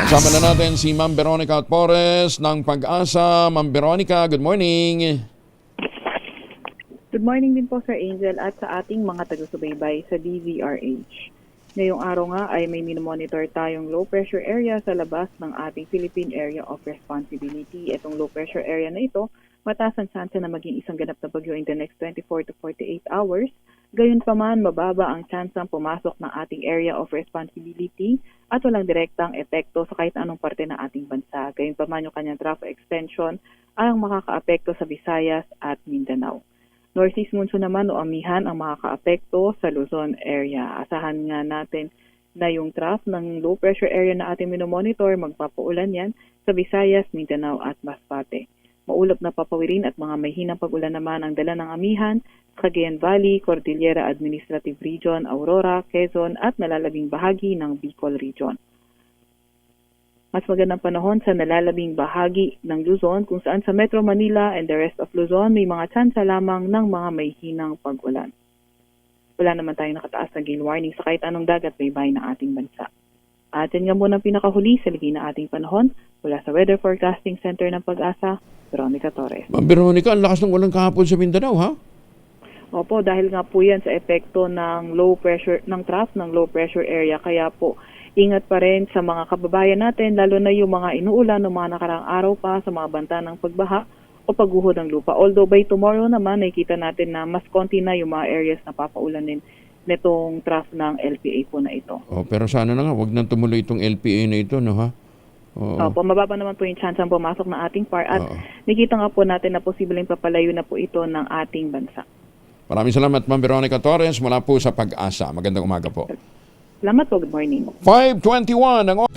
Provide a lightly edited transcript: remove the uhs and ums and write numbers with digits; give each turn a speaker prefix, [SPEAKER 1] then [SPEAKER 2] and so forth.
[SPEAKER 1] Kasama na natin si Ma'am Veronica Torres ng Pag-asa. Ma'am Veronica, good morning.
[SPEAKER 2] Good morning din po Sir Angel at sa ating mga taga-subaybay sa DZRH. Ngayong araw nga ay may minomonitor tayong low pressure area sa labas ng ating Philippine Area of Responsibility. Itong low pressure area na ito, mataas ang tsansa na maging isang ganap na bagyo in the next 24 to 48 hours. Gayunpaman, mababa ang tsansang pumasok ng ating area of responsibility at walang direktang epekto sa kahit anong parte ng ating bansa. Gayunpaman, yung kanyang trough extension ay ang makakaapekto sa Visayas at Mindanao. Northeast monsoon naman o amihan ang makakaapekto sa Luzon area. Asahan nga natin na yung trough ng low pressure area na ating minomonitor, magpapaulan yan sa Visayas, Mindanao at Masbate. Maulap na papawirin at mga may hinang pag-ulan naman ang dala ng amihan sa Cagayan Valley, Cordillera Administrative Region, Aurora, Quezon at nalalabing bahagi ng Bicol Region. Mas magandang panahon sa nalalabing bahagi ng Luzon kung saan sa Metro Manila and the rest of Luzon may mga tsansa lamang ng mga may hinang pag-ulan. Wala naman tayong nakataas na gale warning sa kahit anong dagat baybay ng ating bansa. At yan nga muna ang pinakahuli sa lagi na ating panahon mula sa Weather Forecasting Center ng Pag-asa, Veronica Torres.
[SPEAKER 1] Ma'am Veronica, ang lakas ng ulan kahapon sa Mindanao, ha?
[SPEAKER 2] Opo, dahil nga po yan sa epekto ng low pressure, ng trough ng low pressure area. Kaya po, ingat pa rin sa mga kababayan natin, lalo na yung mga inuulan ng mga nakaraang araw pa sa mga banta ng pagbaha o pagguho ng lupa. Although by tomorrow naman, nakikita natin na mas konti na yung mga areas na papaulanin nitong trough ng LPA po na ito.
[SPEAKER 1] Oh, pero sana na nga, wag nang tumuloy itong LPA na ito, no, ha? Oo.
[SPEAKER 2] Opo, mababa naman po yung chance ang pumasok ng ating PAR at
[SPEAKER 1] Oo.
[SPEAKER 2] nakikita nga po natin na posibleng papalayo na po ito ng ating bansa.
[SPEAKER 1] Maraming salamat, Ma'am Veronica Torres, mula po sa Pag-asa. Magandang umaga po.
[SPEAKER 2] Salamat po, good morning.
[SPEAKER 1] 5:21 ang